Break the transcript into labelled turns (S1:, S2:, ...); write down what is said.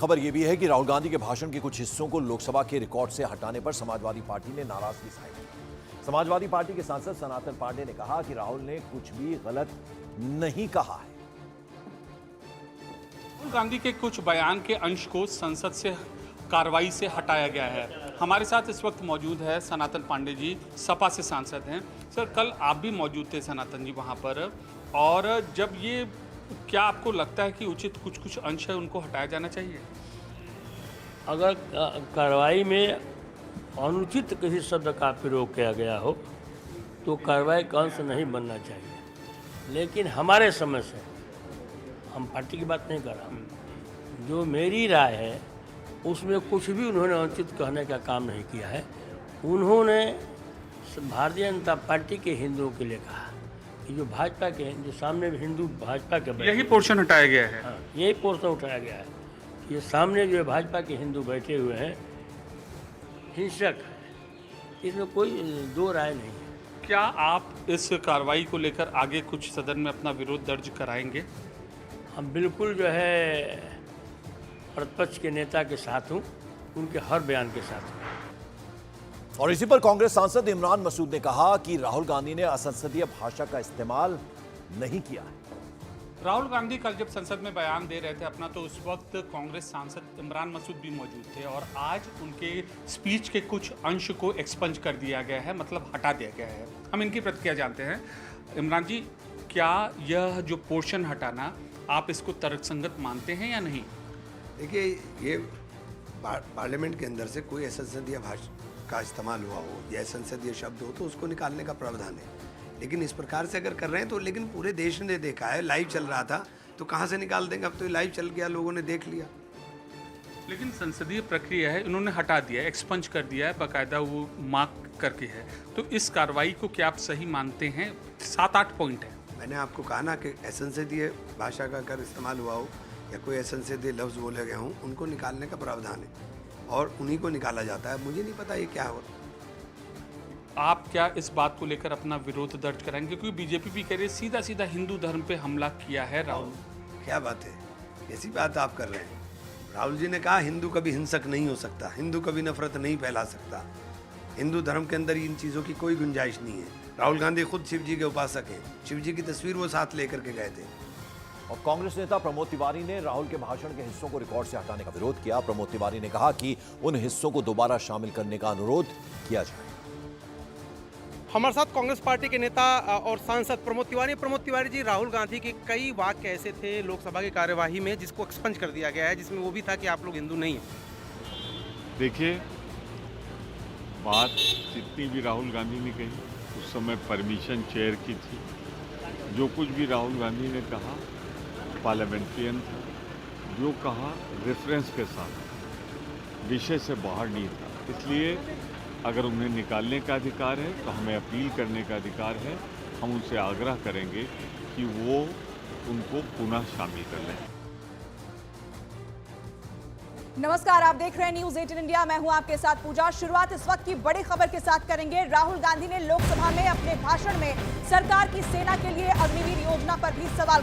S1: खबर यह भी है कि राहुल गांधी के भाषण के कुछ हिस्सों को लोकसभा के रिकॉर्ड से हटाने पर समाजवादी पार्टी ने नाराजगी जाहिर की। समाजवादी पार्टी के सांसद सनातन पांडे ने कहा कि राहुल ने कुछ भी गलत नहीं कहा है।
S2: राहुल गांधी के कुछ बयान के अंश को संसद से कार्रवाई से हटाया गया है। हमारे साथ इस वक्त मौजूद है सनातन पांडे जी, सपा से सांसद हैं। सर, कल आप भी मौजूद थे सनातन जी वहाँ पर, और जब ये क्या आपको लगता है कि उचित कुछ अंश है उनको हटाया जाना चाहिए?
S3: अगर कार्रवाई में अनुचित किसी शब्द का प्रयोग किया गया हो तो कार्रवाई का अंश नहीं बनना चाहिए। लेकिन हमारे समझ से, हम पार्टी की बात नहीं कर रहा, जो मेरी राय है उसमें कुछ भी उन्होंने अनुचित कहने का काम नहीं किया है। उन्होंने भारतीय जनता पार्टी के हिंदुओं के लिए कहा कि जो भाजपा के, जो सामने हिंदू भाजपा के,
S2: यही पोर्शन हटाया गया है।
S3: हाँ, यही पोर्शन उठाया गया है। ये सामने जो भाजपा के हिंदू बैठे हुए हैं हिंसक है, इसमें कोई दो राय नहीं है।
S2: क्या आप इस कार्रवाई को लेकर आगे कुछ सदन में अपना विरोध दर्ज कराएंगे?
S3: हम बिल्कुल जो है प्रतिपक्ष के नेता के साथ हूँ, उनके हर बयान के साथ हूँ।
S1: और इसी पर कांग्रेस सांसद इमरान मसूद ने कहा कि राहुल गांधी ने असंसदीय भाषा का इस्तेमाल नहीं किया है।
S2: राहुल गांधी कल जब संसद में बयान दे रहे थे अपना, तो उस वक्त कांग्रेस सांसद इमरान मसूद भी मौजूद थे, और आज उनके स्पीच के कुछ अंश को एक्सपंज कर दिया गया है, मतलब हटा दिया गया है। हम इनकी प्रतिक्रिया जानते हैं। इमरान जी, क्या यह जो पोर्शन हटाना, आप इसको तर्कसंगत मानते हैं या नहीं?
S4: देखिए, ये पार्लियामेंट के अंदर से कोई असंसदीय भाषा का इस्तेमाल हुआ हो या संसदीय शब्द हो तो उसको निकालने का प्रावधान है। लेकिन इस प्रकार से अगर कर रहे हैं तो, लेकिन पूरे देश ने देखा है, लाइव चल रहा था तो कहाँ से निकाल देंगे? अब तो लाइव चल गया, लोगों ने देख लिया।
S2: लेकिन संसदीय प्रक्रिया है, इन्होंने हटा दिया, एक्सपंज कर दिया है, बाकायदा वो मार्क करके है। तो इस कार्रवाई को क्या आप सही मानते हैं? 7-8 पॉइंट है।
S4: मैंने आपको कहा ना कि असंसदीय भाषा का अगर इस्तेमाल हुआ हो या कोई असंसदीय लफ्ज़ बोले गए हों, उनको निकालने का प्रावधान है और उन्हीं को निकाला जाता है। मुझे नहीं पता ये क्या हो।
S2: आप क्या इस बात को लेकर अपना विरोध दर्ज कराएंगे? क्योंकि बीजेपी भी कह रही है सीधा सीधा हिंदू धर्म पे हमला किया है राहुल।
S4: क्या बात है, ऐसी बात आप कर रहे हैं? राहुल जी ने कहा हिंदू कभी हिंसक नहीं हो सकता, हिंदू कभी नफरत नहीं फैला सकता, हिंदू धर्म के अंदर इन चीज़ों की कोई गुंजाइश नहीं है। राहुल गांधी खुद शिव जी के उपासक हैं, शिव जी की तस्वीर वो साथ लेकर के गए थे।
S1: और कांग्रेस नेता प्रमोद तिवारी ने राहुल के भाषण के हिस्सों को रिकॉर्ड से हटाने का विरोध किया। प्रमोद तिवारी ने कहा कि उन हिस्सों को दोबारा शामिल करने का अनुरोध किया जाए।
S5: हमारे साथ कांग्रेस पार्टी के नेता और सांसद प्रमोद तिवारी जी, राहुल गांधी के कई वाक्य ऐसे थे लोकसभा की कार्यवाही में जिसको एक्सपंज कर दिया गया है, जिसमें वो भी था कि आप लोग हिंदू नहीं हैं।
S6: देखिए, बात जितनी भी राहुल गांधी ने कही उस समय परमिशन चेयर की थी। जो कुछ भी राहुल गांधी ने कहा पार्लियामेंट्रियन था, जो कहा रेफरेंस के साथ, विषय से बाहर नहीं था। इसलिए अगर उन्हें निकालने का अधिकार है तो हमें अपील करने का अधिकार है। हम उनसे आग्रह करेंगे कि वो उनको पुनः शामिल कर लें।
S7: नमस्कार, आप देख रहे हैं न्यूज़ 18 इंडिया। मैं हूं आपके साथ पूजा। शुरुआत इस वक्त की बड़ी खबर के साथ करेंगे। राहुल गांधी ने लोकसभा में अपने भाषण में सरकार की सेना के लिए अग्निवीर योजना पर भी सवाल